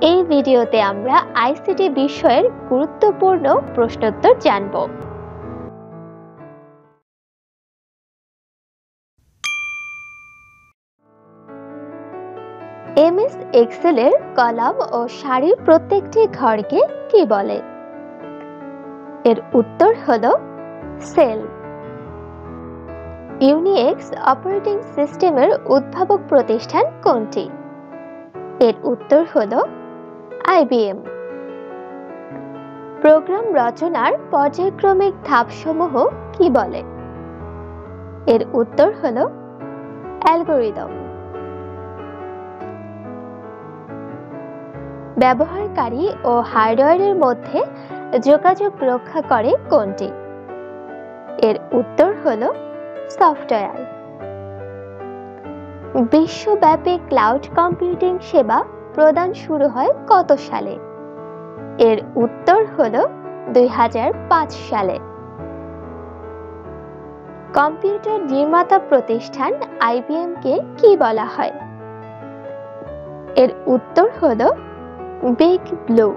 এই ভিডিওতে আমরা আইসিটি বিষয়ের গুরুত্বপূর্ণ প্রশ্নোত্তর জানব। এমএস এক্সেলের কলাম ও সারির প্রত্যেকটি ঘরকে কি বলে? এর উত্তর হলো সেল। ইউনিক্স অপারেটিং সিস্টেমের উদ্ভাবক প্রতিষ্ঠান কোনটি? এর উত্তর হলো আইবিএম। প্রোগ্রাম রচনার পর্যায়ক্রমিক ধাপসমূহ কি বলে? এর উত্তর হলো অ্যালগরিদম। ব্যবহারকারী ও হার্ডওয়্যারের মধ্যে যোগাযোগ রক্ষা করে কোনটি? এর উত্তর হলো সফটওয়্যার। বিশ্বব্যাপী ক্লাউড কম্পিউটিং সেবা প্রদান শুরু হয় কত সালে? এর উত্তর হলো 2005 সালে। কম্পিউটার নির্মাতা প্রতিষ্ঠান আইবিএম কে কি বলা হয়? এর উত্তর হলো বিগ ব্লু।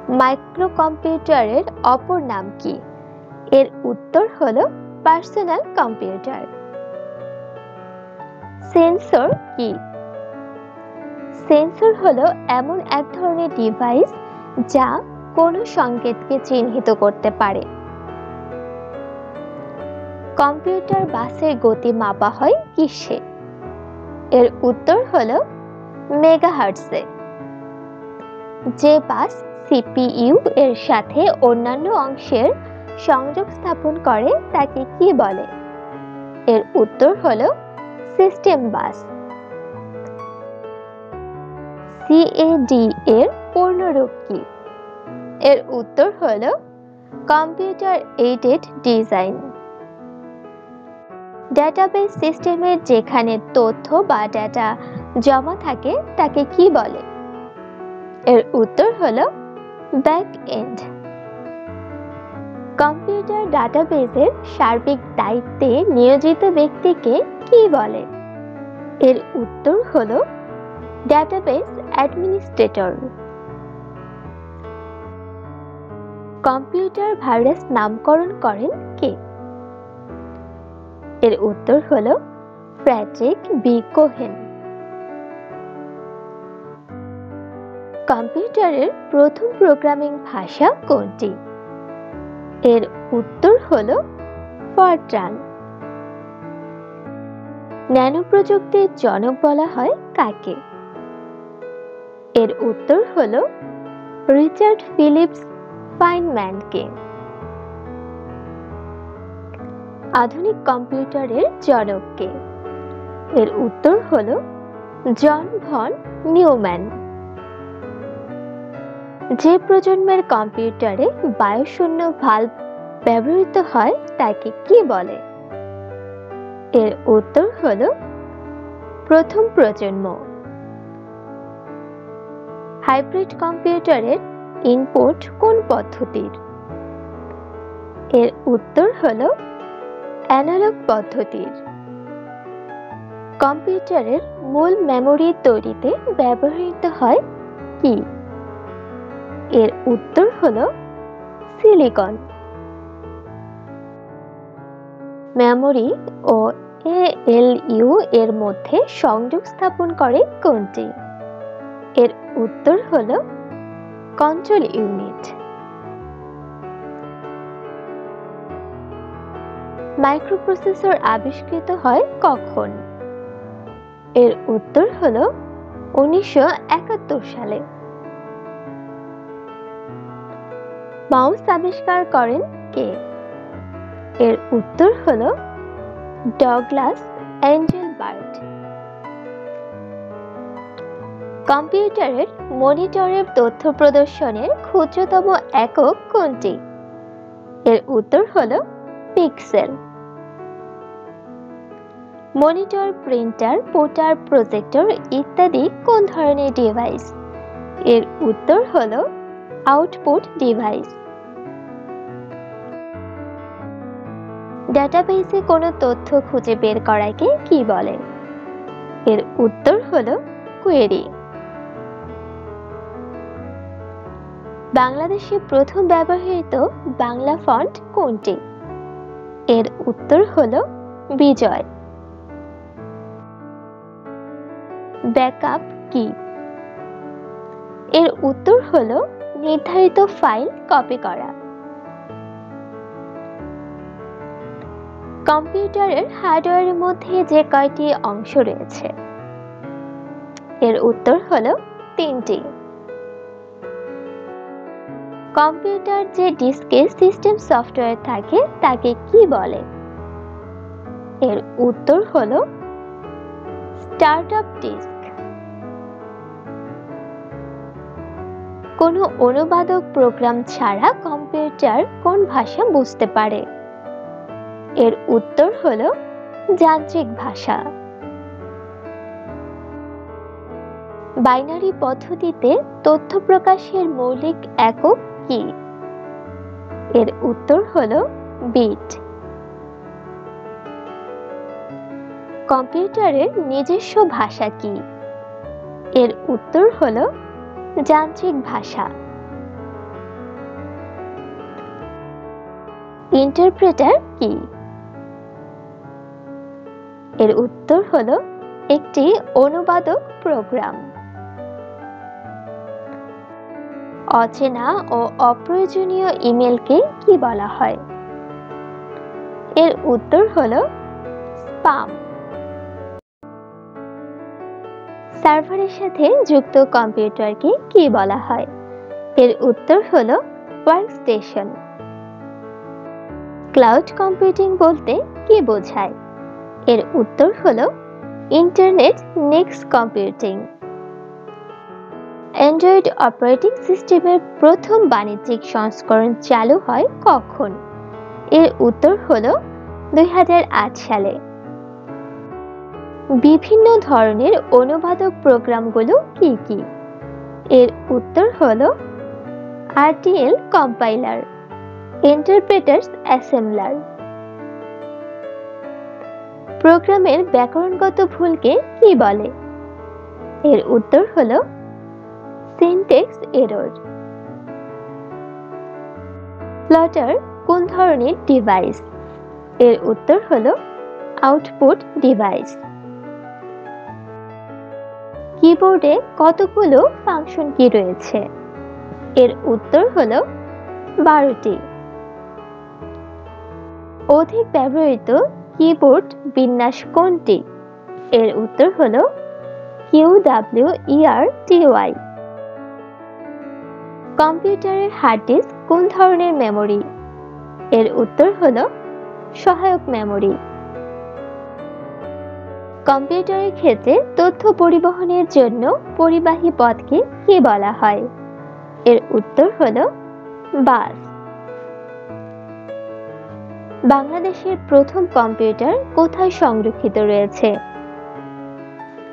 মাইক্রোকম্পিউটারের অপর নাম কি? এর উত্তর হলো পার্সোনাল কম্পিউটার। সেন্সর কি? সেন্সর হলো এমন এক ধরনের ডিভাইস যা কোনো সংকেতকে চিহ্নিত করতে পারে। কম্পিউটার বাসের গতি মাপা হয় কিসে? এর উত্তর হলো মেগাহার্টজে। যে বাস সিপিইউ এর সাথে অন্যান্য অংশের সংযোগ স্থাপন করে তাকে কি বলে? এর উত্তর হলো সিস্টেম বাস। সিএডি এর পূর্ণরূপ কি? এর উত্তর হলো কম্পিউটার এইডেড ডিজাইন। ডেটাবেস সিস্টেমের যেখানে তথ্য বা ডেটা জমা থাকে তাকে কি বলে? এর উত্তর হলো ব্যাক এন্ড। কম্পিউটার ডাটাবেসের সার্বিক দায়িত্বে নিয়োজিত ব্যক্তিকে কি বলে? এর উত্তর হলো ডাটাবেস অ্যাডমিনিস্ট্রেটর। কম্পিউটার ভাইরাস নামকরণ করেন কে? এর উত্তর হলো ফ্রেডরিক বি কোহেন। কম্পিউটারের প্রথম প্রোগ্রামিং ভাষা কোনটি? এর উত্তর হলো ফরট্রান। ন্যানো প্রযুক্তির জনক বলা হয় কাকে? এর উত্তর হলো রিচার্ড ফিলিপস ফাইনম্যানকে। আধুনিক কম্পিউটারের জনক কে? এর উত্তর হলো জন ভন নিউম্যান। যে প্রজন্মের কম্পিউটারে বায়ুশূন্য ভালভ ব্যবহৃত হয় তাকে কি বলে? এর উত্তর হলো প্রথম প্রজন্ম। হাইব্রিড কম্পিউটারের ইনপুট কোন পদ্ধতির? এর উত্তর হলো অ্যানালগ পদ্ধতির। কম্পিউটারের মূল মেমোরি তৈরিতে ব্যবহৃত হয় কি? এর উত্তর হলো সিলিকন। মেমোরি ও এএলইউ এর মধ্যে সংযোগ স্থাপন করে কোনটি? এর উত্তর হলো কন্ট্রোল ইউনিট। মাইক্রোপ্রসেসর আবিষ্কৃত হয় কখন? এর উত্তর হলো 1971 সালে। মাউস আবিষ্কার করেন কে? এর উত্তর হলো ডগলাস এঞ্জেলবার্ট। কম্পিউটারের মনিটরের তথ্য প্রদর্শনের ক্ষুদ্রতম একক কোনটি? এর উত্তর হলো pixel. Monitor, printer, porter, projector ইত্যাদি কোন ধরনের ডিভাইস? এর উত্তর হলো আউটপুট ডিভাইস। ডেটাবেসে কোনো তথ্য খুঁজে বের করাকে কি বলে? এর উত্তর হলো কোয়েরি। বাংলাদেশে প্রথম ব্যবহৃত বাংলা ফন্ট কোনটি? এর উত্তর হলো বিজয়। ব্যাকআপ কি? এর উত্তর হলো নির্ধারিত ফাইল কপি করা। কম্পিউটারের হার্ডওয়্যারের মধ্যে যে কয়টি অংশ রয়েছে? এর উত্তর হলো 3টি। কম্পিউটার যে ডিস্কে সিস্টেম সফটওয়্যার থাকে তাকে কি বলে? এর উত্তর হলো স্টার্টআপ ডিস্ক। কোনো অনুবাদক প্রোগ্রাম ছাড়া কম্পিউটার কোন ভাষা বুঝতে পারে? এর উত্তর হলো যান্ত্রিক ভাষা। বাইনারি পদ্ধতিতে তথ্য প্রকাশের মৌলিক একক কি? এর উত্তর হলো বিট। কম্পিউটারের নিজস্ব ভাষা কি? এর উত্তর হলো যান্ত্রিক ভাষা। ইন্টারপ্রেটার কি? এর উত্তর হলো একটি অনুবাদক প্রোগ্রাম। অচেনা ও অপ্রয়োজনীয় ইমেলকে কি বলা হয়? এর উত্তর হলো স্প্যাম। সার্ভারের সাথে যুক্ত কম্পিউটারকে কি বলা হয়? এর উত্তর হলো ওয়ার্কস্টেশন। ক্লাউড কম্পিউটিং বলতে কি বোঝায়? এর উত্তর হলো internet next computing. Android operating সিস্টেমের প্রথম বাণিজ্যিক সংস্করণ চালু হয় কখন? এর উত্তর হলো 2008 সালে। বিভিন্ন ধরনের অনুবাদক প্রোগ্রামগুলো কি কি? এর উত্তর হলো RTL কম্পাইলার, ইন্টারপ্রেটারস অ্যাসেম্বলার। প্রোগ্রামের ব্যাকরণগত ভুলকে কি বলে? এর উত্তর হলো সিনট্যাক্স এরর। প্লটার কোন ধরনের ডিভাইস? এর উত্তর হলো আউটপুট ডিভাইস। কিবোর্ডে কতগুলো ফাংশন কি রয়েছে? এর উত্তর হলো 12টি। অধিক ব্যবহৃত কিবোর্ড বিন্যাস কোনটি? এর উত্তর হলো QWERTY। কম্পিউটারের হার্ড ডিস্ক কোন ধরনের মেমরি? এর উত্তর হলো সহায়ক মেমরি। কম্পিউটারের ক্ষেত্রে তথ্য পরিবহনের জন্য পরিবাহী পথকে কি বলা হয়? এর উত্তর হলো বাস। বাংলাদেশের প্রথম কম্পিউটার কোথায় সংরক্ষিত রয়েছে?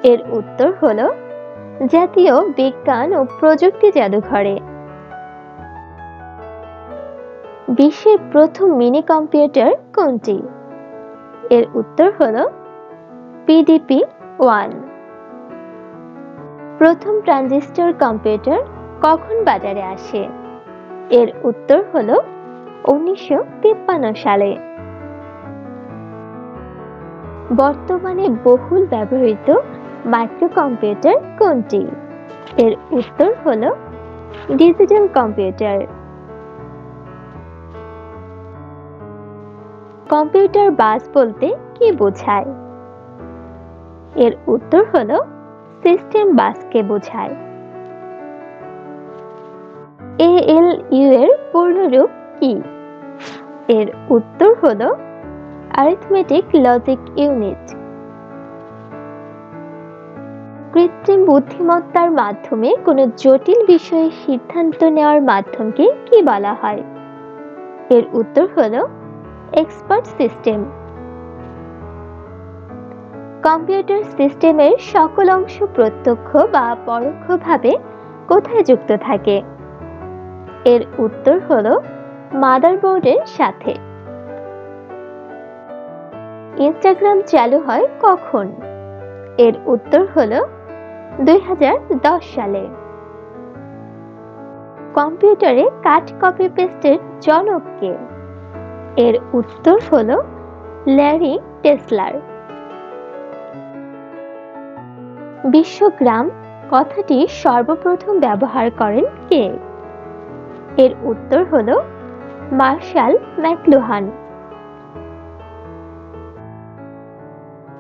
এর উত্তর হলো জাতীয় বিজ্ঞান ও প্রযুক্তি জাদুঘরে। বিশ্বের প্রথম মিনি কম্পিউটার কোনটি? এর উত্তর হলো PDP-1। প্রথম ট্রানজিস্টর কম্পিউটার কখন বাজারে আসে? এর উত্তর হলো 1953 সালে। বর্তমানে বহুল ব্যবহৃত মাইক্রো কম্পিউটার কোনটি? এর উত্তর হলো ডিজিটাল কম্পিউটার। কম্পিউটার বাস বলতে কি বোঝায়? এর উত্তর হলো সিস্টেম বাসকে বোঝায়। ALU এর পূর্ণরূপ কি? এর উত্তর হলো অ্যারিথমেটিক লজিক ইউনিট। কৃত্রিম বুদ্ধিমত্তার মাধ্যমে কোনো জটিল বিষয়ে সিদ্ধান্ত নেওয়ার মাধ্যমকে কি বলা হয়? এর উত্তর হলো এক্সপার্ট সিস্টেম। কম্পিউটার সিস্টেমের সকল অংশ প্রত্যক্ষ বা পরোক্ষভাবে কোথায় যুক্ত থাকে? এর উত্তর হলো মাদারবোর্ডের সাথে। ইনস্টাগ্রাম চালু হয় কখন? এর উত্তর হলো 2010 সালে। কম্পিউটারে কাট কপি পেস্টের জনক কে? এর উত্তর হলো ল্যারি টেসলার। বিশ্বগ্রাম কথাটি সর্বপ্রথম ব্যবহার করেন কে? এর উত্তর হলো মার্শাল ম্যাকলুহান।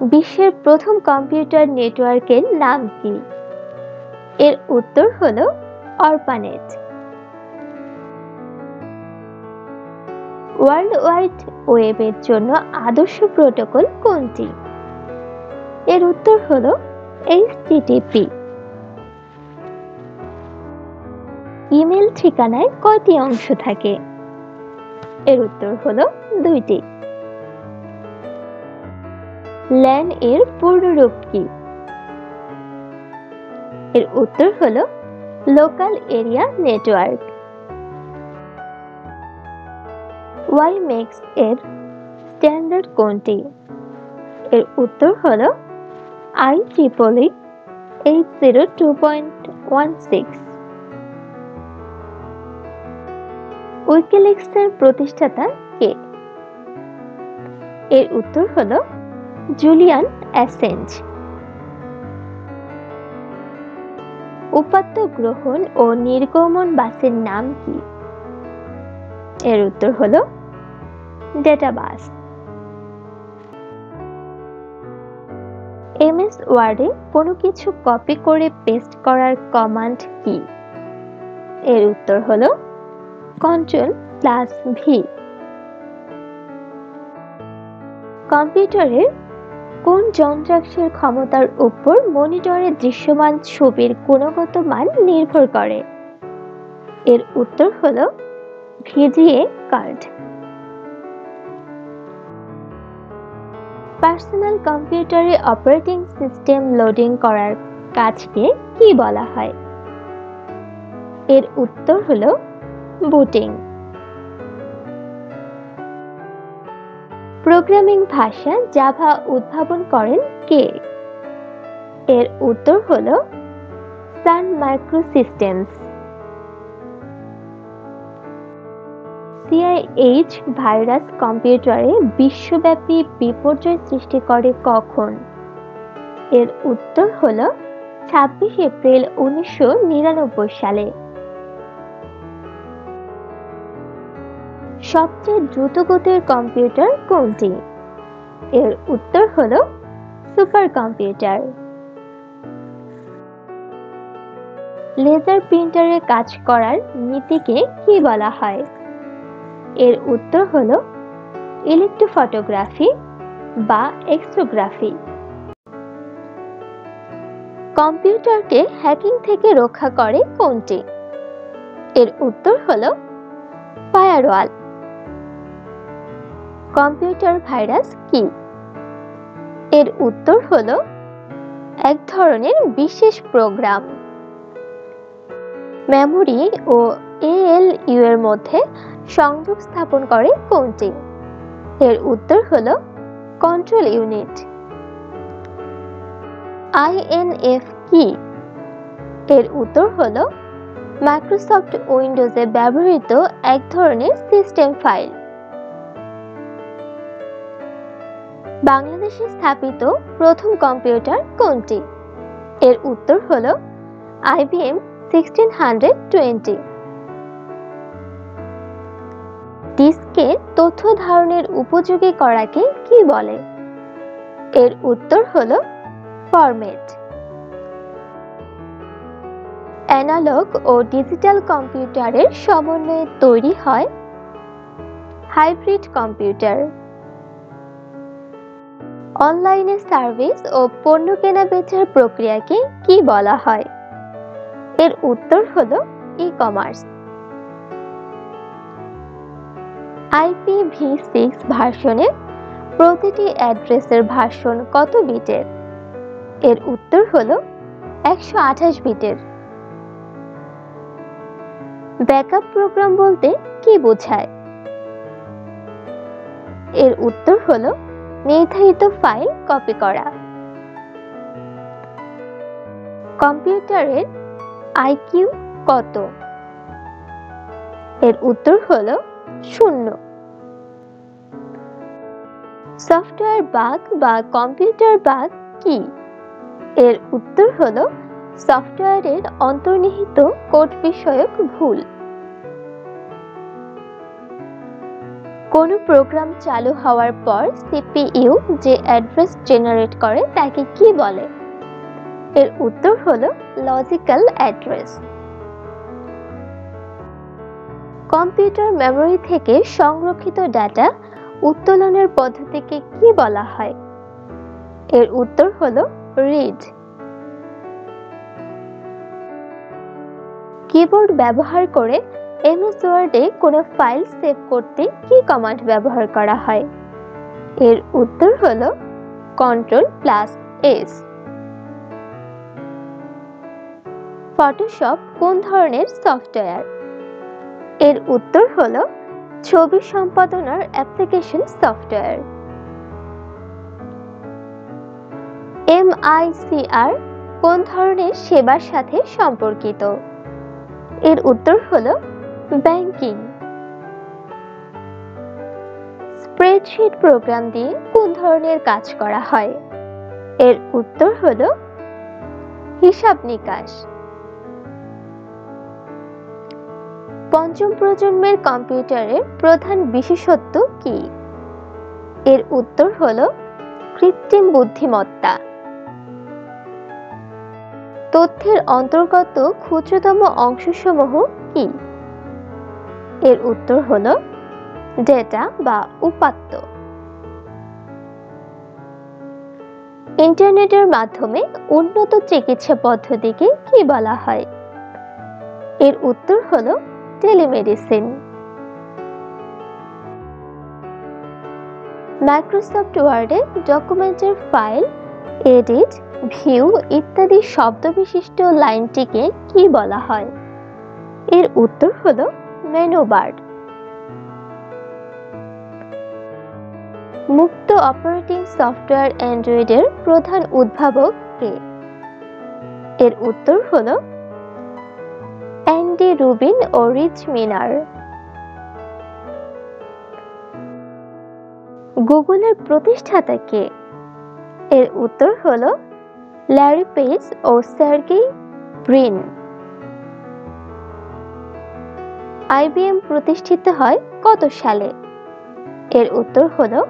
বিশ্বের প্রথম কম্পিউটার নেটওয়ার্কের নাম কি? এর উত্তর হলো অর্পানেট। ওয়ার্ল্ড ওয়াইড ওয়েবের জন্য আদর্শ প্রোটোকল কোনটি? এর উত্তর হলো HTTP। ইমেল ঠিকানায় কয়টি অংশ থাকে? এর উত্তর হলো 2টি। ল্যান এর পূর্ণরূপ কি? এর উত্তর হলো লোকাল এরিয়া নেটওয়ার্ক। ওয়াইম্যাক্স এর স্ট্যান্ডার্ড কোনটি? এর উত্তর হলো IEEE 802.16। উইকিলিক্স এর প্রতিষ্ঠাতা কে? এর উত্তর হলো জুলিয়ান অ্যাসেঞ্জ। উপাত্ত গ্রহণ ও নির্গমন বাসের নাম কি? এর উত্তর হলো ডেটাবাস। MS ওয়ার্ডে কোনো কিছু কপি করে পেস্ট করার কমান্ড কি? এর উত্তর হলো Ctrl+V। কম্পিউটারের কোন যন্ত্রাংশের ক্ষমতার উপর মনিটরে দৃশ্যমান ছবির গুণগত মান নির্ভর করে? এর উত্তর হলো VGA কার্ড। পার্সোনাল কম্পিউটারে অপারেটিং সিস্টেম লোডিং করার কাজকে কি বলা হয়? এর উত্তর হলো বুটিং। প্রোগ্রামিং ভাষা জাভা উদ্ভাবন করেন কে? এর উত্তর হলো সান মাইক্রোসিস্টেমস। CIH ভাইরাস কম্পিউটারে বিশ্বব্যাপী বিপর্যয় সৃষ্টি করে কখন? এর উত্তর হলো 26 এপ্রিল 1999 সালে। সবচেয়ে দ্রুতগতির কম্পিউটার কোনটি? এর উত্তর হলো সুপার কম্পিউটার। লেজার প্রিন্টারে কাজ করার নীতিকে কি বলা হয়? এর উত্তর হলো ইলেকট্রোফটোগ্রাফি বা এক্সোগ্রাফি। কম্পিউটারকে হ্যাকিং থেকে রক্ষা করে কোনটি? এর উত্তর হলো ফায়ারওয়াল। কম্পিউটার ভাইরাস কি? এর উত্তর হলো এক ধরনের বিশেষ প্রোগ্রাম। মেমোরি ও ALU এর মধ্যে সংযোগ স্থাপন করে কোনটি? এর উত্তর হলো কন্ট্রোল ইউনিট। INF কি? এর উত্তর হলো মাইক্রোসফট উইন্ডোজে ব্যবহৃত এক ধরনের সিস্টেম ফাইল। বাংলাদেশে স্থাপিত প্রথম কম্পিউটার কোনটি? এর উত্তর হলো IBM 1620। ডিস্কে তথ্য ধারণের উপযোগী করাকে কি বলে? এর উত্তর হলো ফরম্যাট। অ্যানালগ ও ডিজিটাল কম্পিউটারের সমন্বয়ে তৈরি হয় হাইব্রিড কম্পিউটার। অনলাইনে সার্ভিস ও পণ্য কেনাবেচার প্রক্রিয়াকে কি বলা হয়? এর উত্তর হলো ই-কমার্স। IPv6 ভার্সনে প্রতিটি অ্যাড্রেসের ভার্সন কত বিটের? এর উত্তর হলো 128 বিটের। ব্যাকআপ প্রোগ্রাম বলতে কি বোঝায়? এর উত্তর হলো নির্ধারিত ফাইল কপি করা। কম্পিউটারের আইকিউ কত? এর উত্তর হলো 0। সফটওয়্যার বাগ বা কম্পিউটার বাগ কি? এর উত্তর হলো সফটওয়্যারের অন্তর্নিহিত কোড বিষয়ক ভুল। কোনো প্রোগ্রাম চালু হওয়ার পর সিপিইউ যে অ্যাড্রেস জেনারেট করে তাকে কি বলে? এর উত্তর হলো লজিক্যাল অ্যাড্রেস। কম্পিউটার মেমরি থেকে সংরক্ষিত ডাটা উত্তোলনের পদ্ধতিকে কি বলা হয়? এর উত্তর হলো রিড। কিবোর্ড ব্যবহার করে এমএস ওয়ার্ডে কোনো ফাইল সেভ করতে কি কমান্ড ব্যবহার করা হয়? এর উত্তর হলো Ctrl+S। ফটোশপ কোন ধরনের সফটওয়্যার? এর উত্তর হলো ছবি সম্পাদনার অ্যাপ্লিকেশন সফটওয়্যার। MICR কোন ধরনের সেবার সাথে সম্পর্কিত? এর উত্তর হলো ব্যাংকিং। স্প্রেডশিট প্রোগ্রাম দিয়ে কোন ধরনের কাজ করা হয়? এর উত্তর হলো হিসাব নিকাশ। পঞ্চম প্রজন্মের কম্পিউটারের প্রধান বিশেষত্ব কি? এর উত্তর হলো কৃত্রিম বুদ্ধিমত্তা। তথ্যের অন্তর্গত ক্ষুদ্রতম অংশসমূহ কি? এর উত্তর হলো ডেটা বা উপাত্ত। ইন্টারনেটের মাধ্যমে উন্নত চিকিৎসা পদ্ধতিকে কি বলা হয়? এর উত্তর হলো টেলিমেডিসিন। মাইক্রোসফট ওয়ার্ডে ডকুমেন্টের ফাইল, এডিট, ভিউ ইত্যাদি শব্দ বিশিষ্ট লাইনটিকে কি বলা হয়? এর উত্তর হলো মেনু বার। মুক্ত অপারেটিং সফটওয়্যার অ্যান্ড্রয়েডের প্রধান উদ্ভাবক কে? এর উত্তর হলো অ্যান্ডি রুবিন ও রিচ মিনার। গুগলের প্রতিষ্ঠাতা কে? এর উত্তর হলো ল্যারি পেজ ও সার্গেই ব্রিন। আইবিএম প্রতিষ্ঠিত হয় কত সালে? এর উত্তর হলো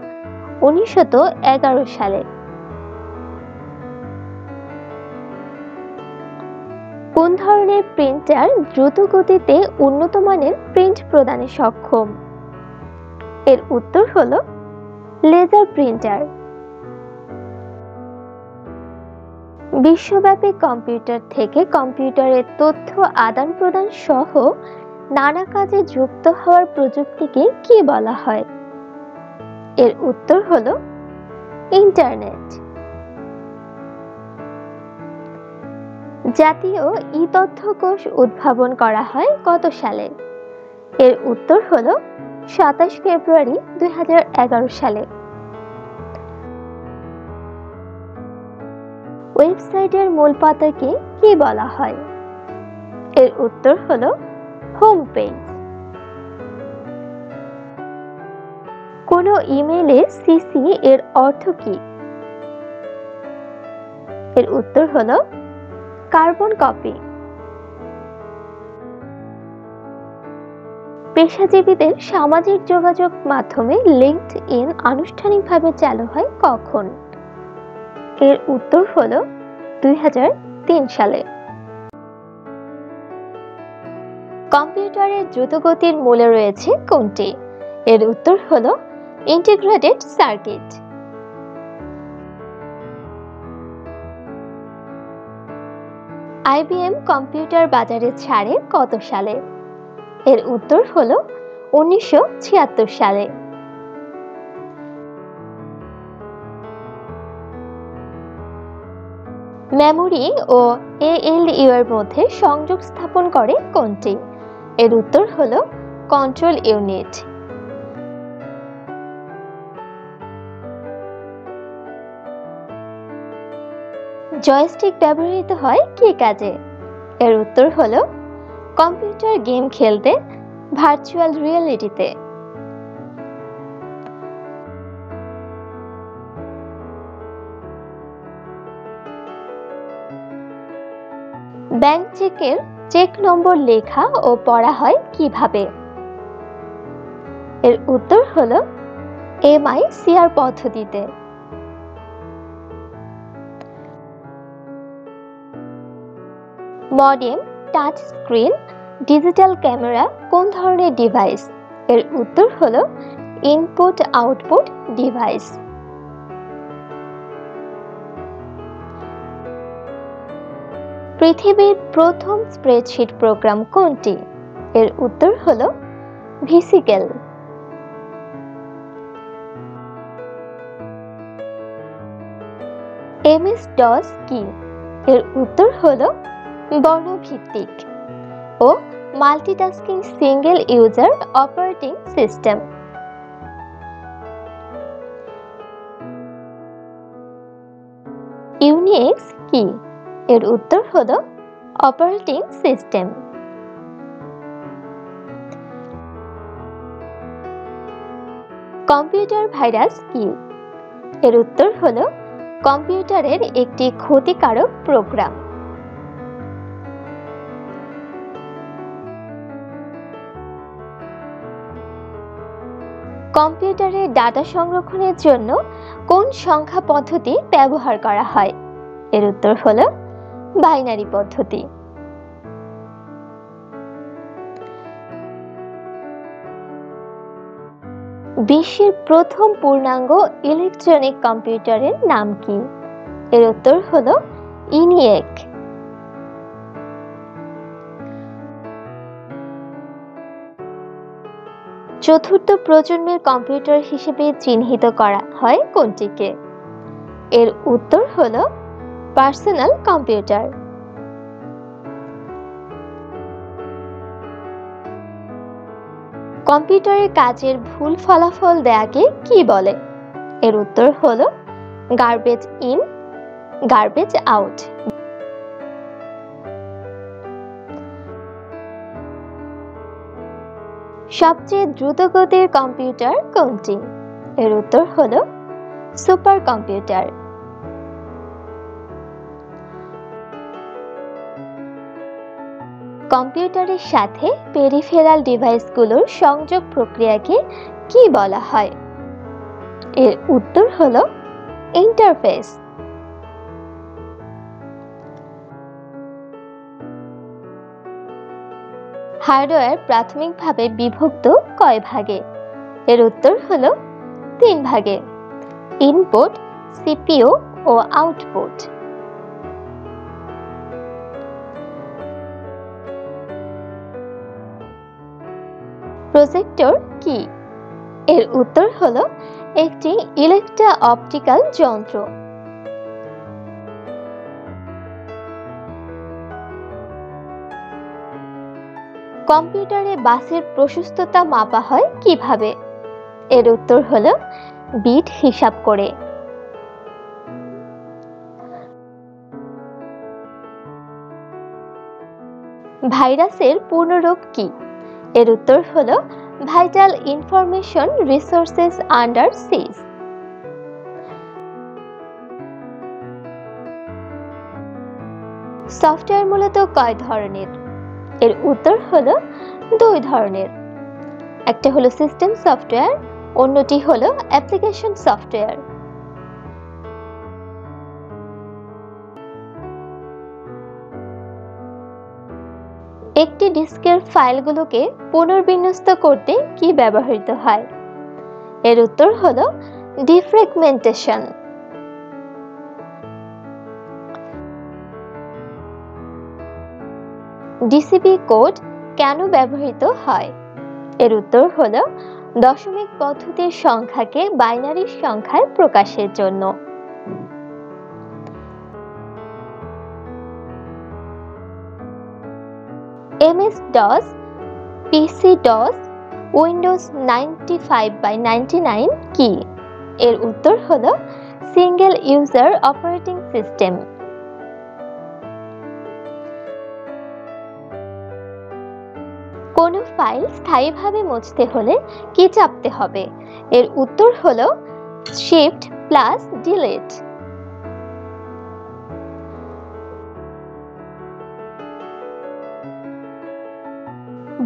1911 সালে। কোন ধরনের প্রিন্টার দ্রুত গতিতে উন্নত মানের প্রিন্ট প্রদানে সক্ষম? এর উত্তর হলো লেজার প্রিন্টার। বিশ্বব্যাপী কম্পিউটার থেকে কম্পিউটারের তথ্য আদান প্রদান সহ নানা কাজে যুক্ত হওয়ার প্রযুক্তিকে কি বলা হয়? এর উত্তর হলো ইন্টারনেট। জাতীয় ই-তথ্য কোষ উদ্ভাবন করা হয় কত সালে? এর উত্তর হলো 27 ফেব্রুয়ারি 2011 সালে। ওয়েবসাইটের মূল পাতাকে কি বলা হয়? এর উত্তর হলো হোম পেজ। কোনো ইমেইলে সিসি এর অর্থ কি? এর উত্তর হলো কার্বন কপি। পেশাজীবীদের সামাজিক যোগাযোগ মাধ্যমে লিঙ্কডইন আনুষ্ঠানিকভাবে চালু হয় কখন? এর উত্তর হলো 2003 সালে। কম্পিউটারের দ্রুতগতির মূলে রয়েছে কোনটি? এর উত্তর হলো ইন্টিগ্রেটেড সার্কিট। আইবিএম কম্পিউটার বাজারে ছাড়ে কত সালে? এর উত্তর হলো 1976 সালে। মেমোরি ও এএলইউ এর মধ্যে সংযোগ স্থাপন করে কোনটি? এর উত্তর হলো কন্ট্রোল ইউনিট। জয়স্টিক ব্যবহৃত হয় কি কাজে? এর উত্তর হলো কম্পিউটার গেম খেলতে, ভার্চুয়াল রিয়েলিটিতে। ব্যাংক চেকের চেক নম্বর লেখা ও পড়া হয় কিভাবে? এর উত্তর হলো MICR পদ্ধতিতে। Modem, touch screen, digital camera কোন ধরনের ডিভাইস? এর উত্তর হলো ইনপুট আউটপুট ডিভাইস। পৃথিবীর প্রথম স্প্রেডশিট প্রোগ্রাম কোনটি? এর উত্তর হলো ভিসিকেল। MS-DOS কি? এর উত্তর হলো বর্ণভিত্তিক ও multitasking single user operating system. Unix কি? এর উত্তর হলো অপারেটিং সিস্টেম। কম্পিউটার ভাইরাস কি? এর উত্তর হলো কম্পিউটারের একটি ক্ষতিকারক প্রোগ্রাম। কম্পিউটারে ডাটা সংরক্ষণের জন্য কোন সংখ্যা পদ্ধতি ব্যবহার করা হয়? এর উত্তর হলো বাইনারি পদ্ধতি। বিশ্বের প্রথম পূর্ণাঙ্গ ইলেকট্রনিক কম্পিউটারের নাম কি? এর উত্তর হলো ইনিয়েক। চতুর্থ প্রজন্মের কম্পিউটার হিসেবে চিহ্নিত করা হয় কোনটিকে? এর উত্তর হলো পার্সোনাল কম্পিউটার। কম্পিউটারের কাজের ভুল ফলাফল দেয়াকে কি বলে? এর উত্তর হলো গার্বেজ ইন, গার্বেজ আউট। সবচেয়ে দ্রুতগতির কম্পিউটার কোনটি? এর উত্তর হলো সুপার কম্পিউটার। কম্পিউটারের সাথে পেরিফেরাল ডিভাইসগুলোর সংযোগ প্রক্রিয়াকে কি বলা হয়? এর উত্তর হলো ইন্টারফেস। হার্ডওয়্যার প্রাথমিকভাবে বিভক্ত কয় ভাগে? এর উত্তর হলো 3 ভাগে: ইনপুট, সিপিইউ ও আউটপুট। প্রজেক্টর কি? এর উত্তর হলো একটি ইলেকট্রো অপটিক্যাল যন্ত্র। কম্পিউটারে বাসের প্রশস্ততা মাপা হয় কিভাবে? এর উত্তর হলো বিট হিসাব করে। ভাইরাসের পূর্ণরূপ কি? এর উত্তর হলো ভাইটাল ইনফরমেশন রিসোর্সেস আন্ডার সিজ। সফটওয়্যার মূলত কয় ধরনের? এর উত্তর হলো 2 ধরনের। একটা হলো সিস্টেম সফটওয়্যার, অন্যটি হলো অ্যাপ্লিকেশন সফটওয়্যার। একটি ডিস্কের ফাইলগুলোকে পুনর্বিন্যস্ত করতে কি ব্যবহৃত হয়? এর উত্তর হলো ডিফ্র্যাগমেন্টেশন। ডিসিপি কোড কেন ব্যবহৃত হয়? এর উত্তর হলো দশমিক পদ্ধতির সংখ্যাকে বাইনারি সংখ্যায় প্রকাশের জন্য। MS-DOS, PC-DOS, Windows 95/99 কি? এর উত্তর হলো সিঙ্গেল ইউজার অপারেটিং সিস্টেম। কোনো ফাইল স্থায়ীভাবে মুছতে হলে কি চাপতে হবে? এর উত্তর হলো শিফট প্লাস ডিলিট।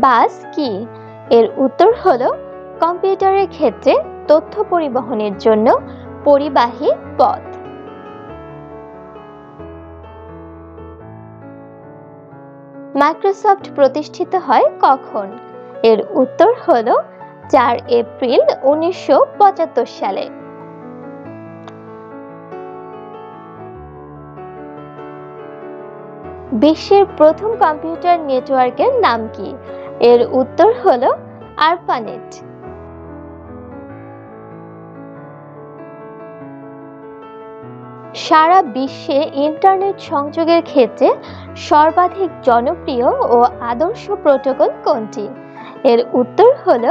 বাস কি? এর উত্তর হলো কম্পিউটারের ক্ষেত্রে তথ্য পরিবহনের জন্য পরিবাহী পথ। মাইক্রোসফট প্রতিষ্ঠিত হয় কখন? এর উত্তর হলো 4 এপ্রিল 1975 সালে। বিশ্বের প্রথম কম্পিউটার নেটওয়ার্কের নাম কি? এর উত্তর হলো আরপানেট। সারা বিশ্বে ইন্টারনেট সংযোগের ক্ষেত্রে সর্বাধিক জনপ্রিয় ও আদর্শ প্রোটোকল কোনটি? এর উত্তর হলো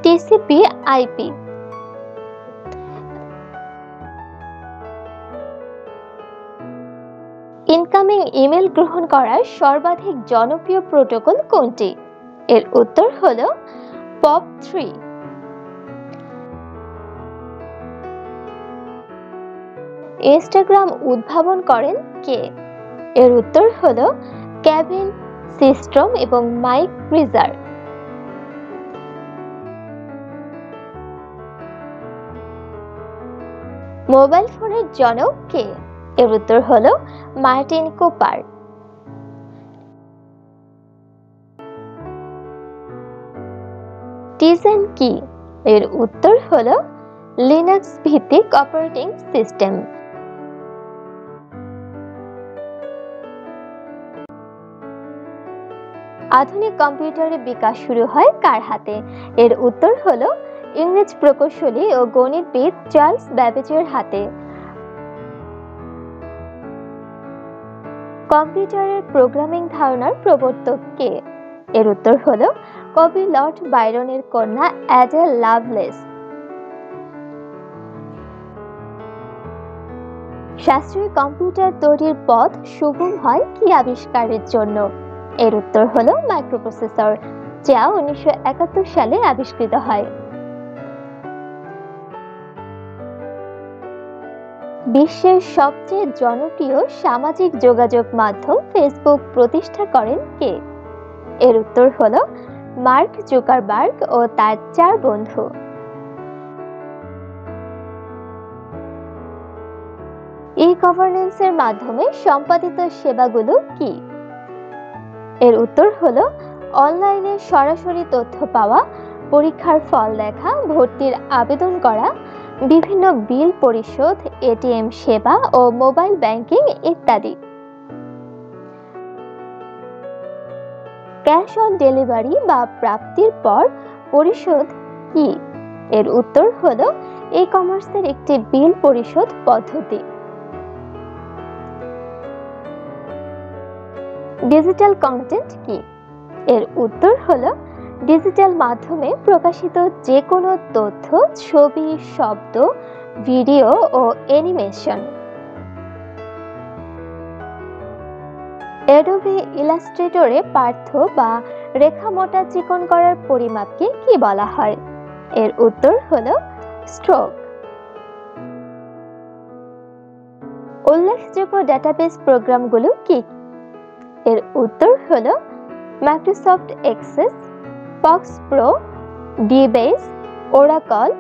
টিসিপি/আইপি। ইনকামিং ইমেল গ্রহণ করার সর্বাধিক জনপ্রিয় প্রোটোকল কোনটি? এর উত্তর হলো POP3। ইনস্টাগ্রাম উদ্ভাবন করেন কে? এর উত্তর হলো কেভিন সিস্ট্রম এবং মাইক ফ্রিজার। মোবাইল ফোনের জনক কে? এর উত্তর হলো মার্টিন কুপার। টিজেন কি? এর উত্তর হলো লিনাক্স ভিত্তিক অপারেটিং সিস্টেম। আধুনিক কম্পিউটারের বিকাশ শুরু হয় কার হাতে? এর উত্তর হলো ইংরেজ প্রকৌশলী ও গণিতবিদ চার্লস ব্যাবেজের হাতে। কম্পিউটারের প্রোগ্রামিং ধারণার প্রবর্তক কে? এর উত্তর হলো কবি লর্ড বাইরনের কন্যা অ্যাডা লাভলেস। শাস্ত্রীয় কম্পিউটার তৈরির পথ সুগম হয় কি আবিষ্কারের জন্য? এর উত্তর হলো মাইক্রোপ্রসেসর, যা 1971 সালে আবিষ্কৃত হয়। বিশ্বের সবচেয়ে জনপ্রিয় সামাজিক যোগাযোগ মাধ্যম ফেসবুক প্রতিষ্ঠা করেন কে? এর উত্তর হলো মার্ক জুকারবার্গ ও তার 4 বন্ধু। ই-গভর্নেন্সের মাধ্যমে সম্পাদিত সেবাগুলো কি? এর উত্তর হলো অনলাইনে সরাসরি তথ্য পাওয়া, পরীক্ষার ফল দেখা, ভর্তির আবেদন করা, বিভিন্ন বিল পরিশোধ, এটিএম সেবা ও মোবাইল ব্যাংকিং ইত্যাদি। ক্যাশ অন ডেলিভারি বা প্রাপ্তির পর পরিশোধ কি? এর উত্তর হলো ই-কমার্সের একটি বিল পরিশোধ পদ্ধতি। ডিজিটাল কন্টেন্ট কি? এর উত্তর হলো ডিজিটাল মাধ্যমে প্রকাশিত যে কোনো তথ্য, ছবি, শব্দ, ভিডিও ও অ্যানিমেশন। অ্যাডোবি ইলাস্ট্রেটরে পাঠ্য বা রেখা মোটা চিকন করার পরিমাপকে কি বলা হয়? এর উত্তর হলো স্ট্রোক। উল্লেখযোগ্য ডেটাবেস প্রোগ্রামগুলো কি? এর উত্তর হলো Microsoft Access, FoxPro, dBase, Oracle,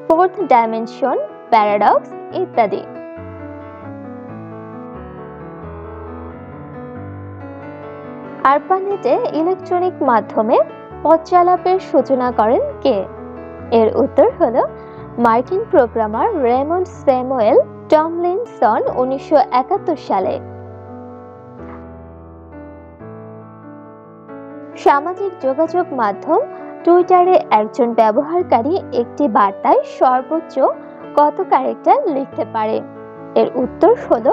Fourth Dimension, Paradox ইত্যাদি। আরপানেটে ইলেকট্রনিক মাধ্যমে পথচালাপের সূচনা করেন কে? এর উত্তর হলো মার্কিন প্রোগ্রামার রেমন্ড স্যামুয়েল টমলিনসন 1971 সালে। সামাজিক যোগাযোগ মাধ্যম টুইটারে একজন ব্যবহারকারী একটি বার্তায় সর্বোচ্চ কত ক্যারেক্টার লিখতে পারে? এর উত্তর হলো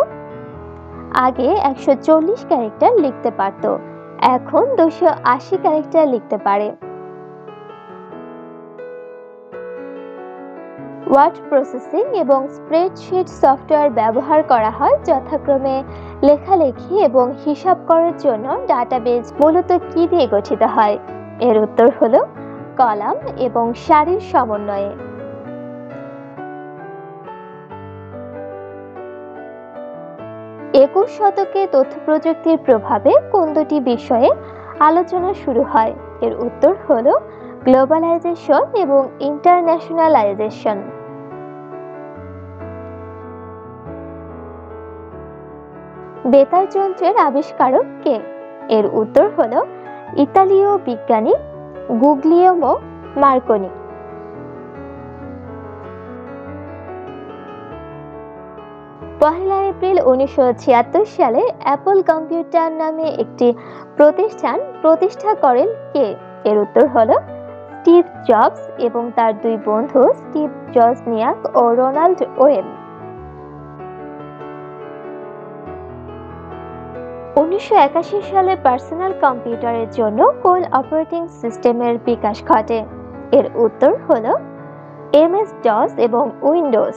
আগে 140 ক্যারেক্টার লিখতে পারত, এখন 280 ক্যারেক্টার লিখতে পারে। ওয়ার্ড প্রসেসিং এবং স্প্রেডশিট সফটওয়্যার ব্যবহার করা হয় যথাক্রমে লেখালেখি এবং হিসাব করার জন্য। ডাটাবেজ মূলত কি দিয়ে গঠিত হয়? এর উত্তর হলো কলাম এবং সারির সমন্বয়ে। একুশ শতকে তথ্য প্রযুক্তির প্রভাবে কোন দুটি বিষয়ে আলোচনা শুরু হয়? এর উত্তর হলো গ্লোবালাইজেশন এবং ইন্টারন্যাশনালাইজেশন। বেতার যন্ত্রের আবিষ্কারক কে? এর উত্তর হলো ইতালীয় বিজ্ঞানী গুগলিয়ামো মার্কনি। পহেলা এপ্রিল 1976 সালে অ্যাপল কম্পিউটার নামে একটি প্রতিষ্ঠান প্রতিষ্ঠা করেন কে? এর উত্তর হলো স্টিভ জবস এবং তার দুই বন্ধু স্টিভ জজনিয়াক ও রোনাল্ড ওয়েন। 1981 সালে পার্সোনাল কম্পিউটারের জন্য কোন অপারেটিং সিস্টেমের বিকাশ ঘটে? এর উত্তর হলো এমএস ডস এবং উইন্ডোজ।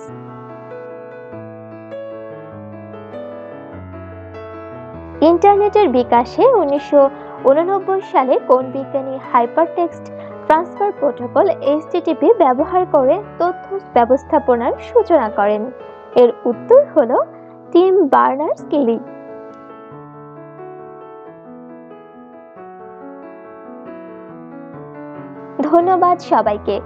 ইন্টারনেটের বিকাশে 1989 সালে কোন বিজ্ঞানী হাইপারটেক্সট ট্রান্সফার প্রোটোকল এইচটিটিপি ব্যবহার করে তথ্য ব্যবস্থাপনার সূচনা করেন? এর উত্তর হলো টিম বার্নার্স-কিলি। ধন্যবাদ সবাইকে।